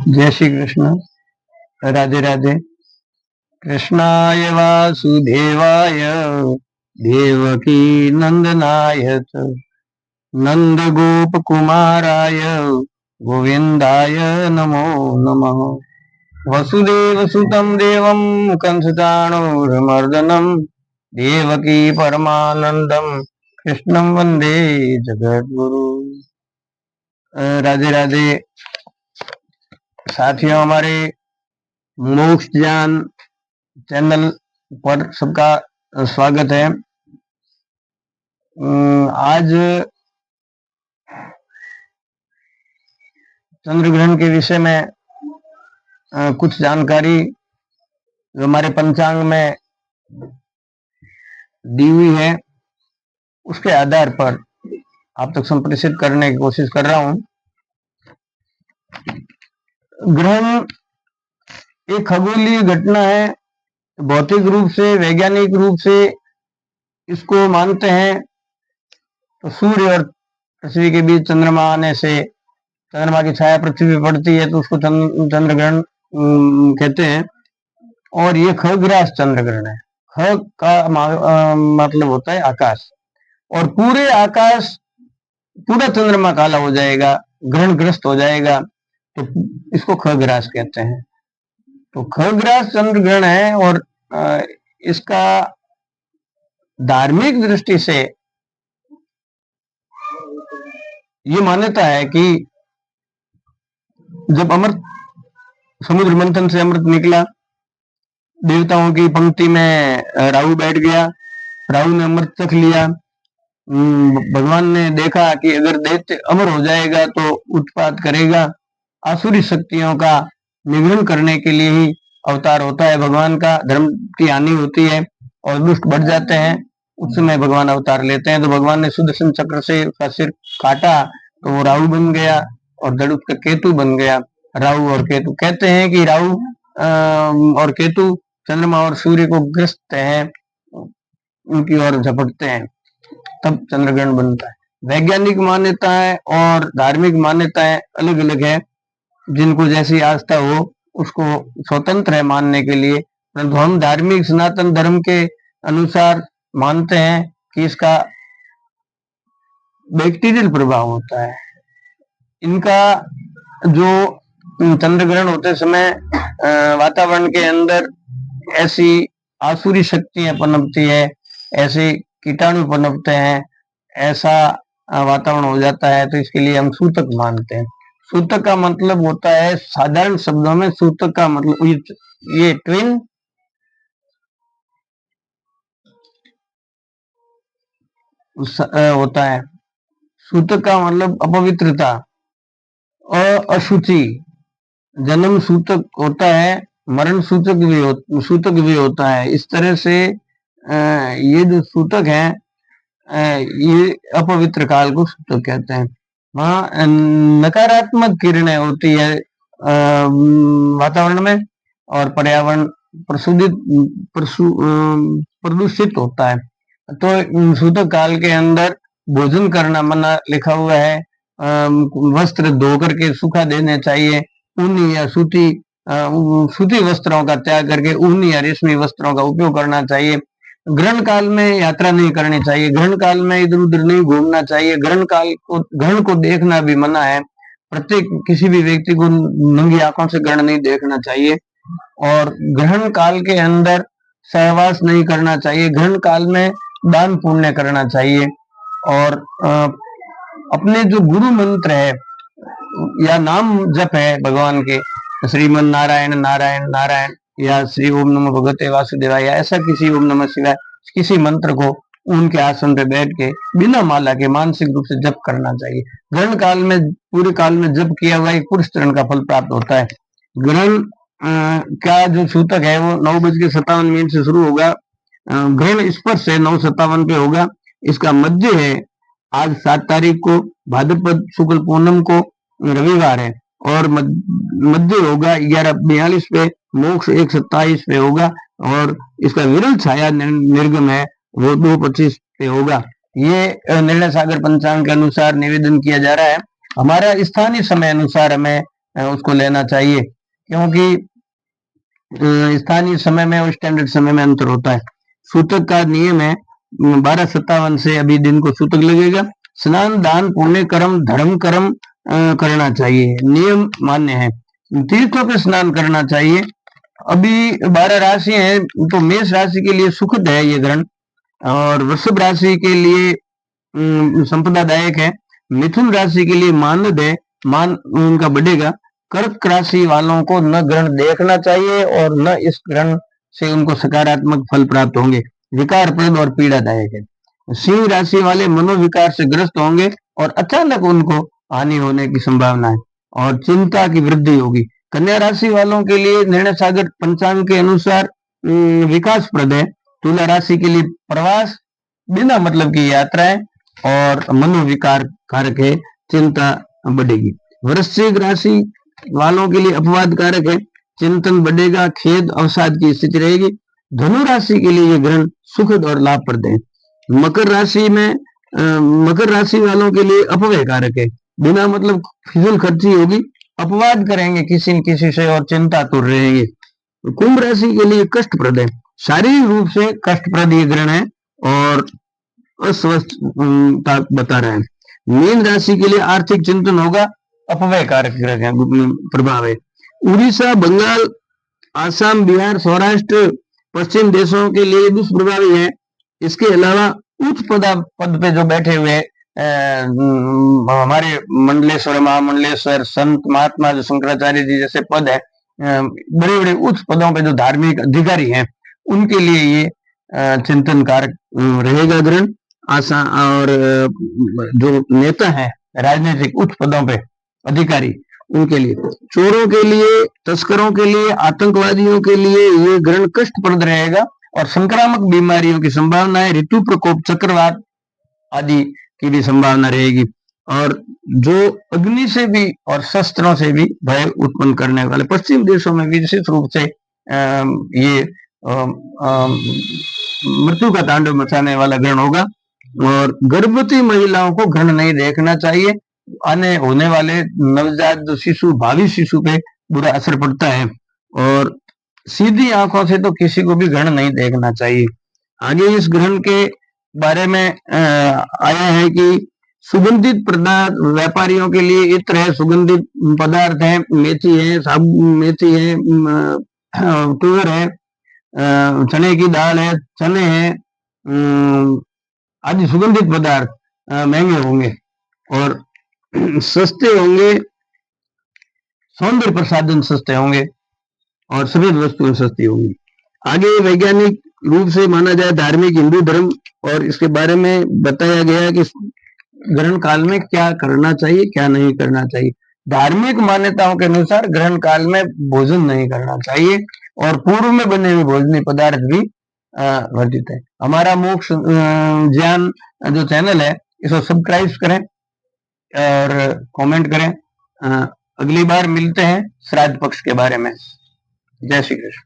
जय श्री कृष्ण। राधे राधे। कृष्णाय वासुदेवाय देवकी नंदनाय च नंद गोप कुमाराय गोविंदाय नमो नमः। वसुदेव सुतं देवं कंसचाणूरमर्दनं देवकी परमानंदं कृष्णं वंदे जगद्गुरु। राधे राधे साथियों, हमारे मोक्ष ज्ञान चैनल पर सबका स्वागत है। आज चंद्र ग्रहण के विषय में कुछ जानकारी जो हमारे पंचांग में दी हुई है उसके आधार पर आप तक संप्रेषित करने की कोशिश कर रहा हूं। ग्रहण एक खगोलीय घटना है। भौतिक रूप से, वैज्ञानिक रूप से इसको मानते हैं तो सूर्य और पृथ्वी के बीच चंद्रमा आने से चंद्रमा की छाया पृथ्वी पर पड़ती है तो उसको चंद्र ग्रहण कहते हैं। और ये खग्रास चंद्र ग्रहण है। खग का मतलब होता है आकाश, और पूरे आकाश, पूरा चंद्रमा काला हो जाएगा, ग्रहण ग्रस्त हो जाएगा, तो इसको खग्रास कहते हैं। तो खग्रास चंद्र ग्रहण है। और इसका धार्मिक दृष्टि से ये मान्यता है कि जब अमृत, समुद्र मंथन से अमृत निकला, देवताओं की पंक्ति में राहु बैठ गया, राहु ने अमृत चख लिया। भगवान ने देखा कि अगर दैत्य अमर हो जाएगा तो उत्पात करेगा। आसुरी शक्तियों का निग्रहण करने के लिए ही अवतार होता है भगवान का। धर्म की हानि होती है और दुष्ट बढ़ जाते हैं, उस समय भगवान अवतार लेते हैं। तो भगवान ने सुदर्शन चक्र से उसका सिर काटा तो वो राहु बन गया और धड़ उसका केतु बन गया। राहु और केतु, कहते हैं कि राहु और केतु चंद्रमा और सूर्य को ग्रस्त हैं, उनकी ओर झपटते हैं, तब चंद्रग्रहण बनता है। वैज्ञानिक मान्यताएं और धार्मिक मान्यताएं अलग अलग है। जिनको जैसी आस्था हो उसको स्वतंत्र है मानने के लिए, परंतु हम धार्मिक सनातन धर्म के अनुसार मानते हैं कि इसका बैक्टीरियल प्रभाव होता है। इनका जो चंद्र ग्रहण होते समय वातावरण के अंदर ऐसी आसुरी शक्तियां पनपती है, ऐसे कीटाणु पनपते हैं, ऐसा वातावरण हो जाता है, तो इसके लिए हम सूतक मानते हैं। सूतक का मतलब होता है, साधारण शब्दों में सूतक का मतलब ये ट्विन होता है। सूतक का मतलब अपवित्रता, अशुचि। जन्म सूतक होता है, मरण सूतक भी होता है। इस तरह से ये जो सूतक है, ये अपवित्र काल को सूतक कहते हैं। वहाँ नकारात्मक किरणें होती है वातावरण में, और पर्यावरण प्रदूषित होता है। तो सूतक काल के अंदर भोजन करना मना लिखा हुआ है। वस्त्र धो करके सूखा देने चाहिए। ऊनी या सूती वस्त्रों का त्याग करके ऊनी या रेशमी वस्त्रों का उपयोग करना चाहिए। ग्रहण काल में यात्रा नहीं करनी चाहिए। ग्रहण काल में इधर उधर नहीं घूमना चाहिए। ग्रहण को देखना भी मना है। प्रत्येक किसी भी व्यक्ति को नंगी आंखों से ग्रहण नहीं देखना चाहिए। और ग्रहण काल के अंदर सहवास नहीं करना चाहिए। ग्रहण काल में दान पुण्य करना चाहिए। और अपने जो गुरु मंत्र है या नाम जप है भगवान के, श्रीमन नारायण नारायण नारायण, या श्री ओम नमः भगवते वासुदेवाय, या ऐसा किसी ओम नमः शिवाय किसी मंत्र को उनके आसन पे बैठ के बिना माला के मानसिक रूप से जप करना चाहिए। ग्रहण काल में, पूरे काल में जप किया हुआ एक पुरुष चरण का फल प्राप्त होता है। ग्रहण का जो सूतक है वो 9:57 से शुरू होगा। ग्रहण स्पर्श है 9:57 पे होगा। इसका मध्य है आज 7 तारीख को, भाद्रपद शुक्ल पूनम को, रविवार है। और मध्य होगा 11:42 पे, मोक्ष 1:27 पे होगा। और इसका विरल छाया निर्गम है वो 2:25 पे होगा। ये निर्णय सागर पंचांग के अनुसार निवेदन किया जा रहा है। हमारा स्थानीय समय अनुसार हमें उसको लेना चाहिए, क्योंकि स्थानीय समय में और स्टैंडर्ड समय में अंतर होता है। सूतक का नियम है 12:57 से अभी दिन को सूतक लगेगा। स्नान दान पुण्य कर्म धर्म कर्म करना चाहिए, नियम मान्य है। तीर्थों पे स्नान करना चाहिए। अभी 12 राशि है, तो मेष राशि के लिए सुखद है ये ग्रहण, और वृषभ राशि के लिए संपदादायक है। मिथुन राशि के लिए मानद है, मान उनका बढ़ेगा। कर्क राशि वालों को न ग्रहण देखना चाहिए और न इस ग्रहण से उनको सकारात्मक फल प्राप्त होंगे, विकारप्रद और पीड़ादायक है। सिंह राशि वाले मनोविकार से ग्रस्त होंगे और अचानक उनको हानि होने की संभावना है और चिंता की वृद्धि होगी। कन्या राशि वालों के लिए निर्णय सागर पंचांग के अनुसार विकासप्रद है। तुला राशि के लिए प्रवास, बिना मतलब की यात्राएं और मनोविकार कारक है, चिंता बढ़ेगी। वृश्चिक राशि वालों के लिए अपवाद कारक है, चिंतन बढ़ेगा, खेद अवसाद की स्थिति रहेगी। धनु राशि के लिए ये ग्रहण सुखद और लाभप्रद है। मकर राशि में मकर राशि वालों के लिए अपव्यय कारक है, बिना मतलब फिजूल खर्ची होगी, अपवाद करेंगे किसी न किसी से और चिंता तो रहेंगे। कुंभ राशि के लिए कष्टप्रद है, शारीरिक रूप से कष्टप्रद ये ग्रहण है और अस्वस्थता बता रहा है। मीन राशि के लिए आर्थिक चिंतन होगा, अपव्यय कारक ग्रह प्रभाव है। उड़ीसा बंगाल आसाम बिहार सौराष्ट्र पश्चिम देशों के लिए दुष्प्रभावी है। इसके अलावा उच्च पद पे जो बैठे हुए हमारे मंडलेश्वर महामंडलेश्वर संत महात्मा जो शंकराचार्य जी जैसे पद है, बड़े बड़े उच्च पदों पे जो धार्मिक अधिकारी हैं, उनके लिए ये चिंतन कारक रहेगा ग्रहण। आशा और जो नेता है राजनीतिक उच्च पदों पे अधिकारी, उनके लिए, चोरों के लिए, तस्करों के लिए, आतंकवादियों के लिए ये ग्रहण कष्टप्रद रहेगा और संक्रामक बीमारियों की संभावना है। ऋतु प्रकोप, चक्रवात आदि की भी संभावना रहेगी और जो अग्नि से भी और शस्त्रों से भी भय उत्पन्न करने वाले पश्चिम देशों में विशेष रूप से ये मृत्यु का तांडव मचाने वाला ग्रहण होगा। और गर्भवती महिलाओं को ग्रहण नहीं देखना चाहिए, आने होने वाले नवजात जो शिशु भावी शिशु पे बुरा असर पड़ता है। और सीधी आंखों से तो किसी को भी ग्रहण नहीं देखना चाहिए। आगे इस ग्रहण के बारे में आया है कि सुगंधित पदार्थ व्यापारियों के लिए इत्र है, सुगंधित पदार्थ है, मेथी है, साबुन मेथी है, तुअर है, चने की दाल है, चने हैं, आदि सुगंधित पदार्थ महंगे होंगे और सस्ते होंगे, सौंदर्य प्रसाधन सस्ते होंगे और सफेद वस्तुएं सस्ती होंगी। आगे वैज्ञानिक रूप से माना जाए धार्मिक हिंदू धर्म और इसके बारे में बताया गया कि ग्रहण काल में क्या करना चाहिए क्या नहीं करना चाहिए। धार्मिक मान्यताओं के अनुसार ग्रहण काल में भोजन नहीं करना चाहिए और पूर्व में बने हुए भोजनीय पदार्थ भी वर्जित है। हमारा मोक्ष ज्ञान जो चैनल है इसको सब्सक्राइब करें और कमेंट करें। अगली बार मिलते हैं श्राद्ध पक्ष के बारे में। जय श्री कृष्ण।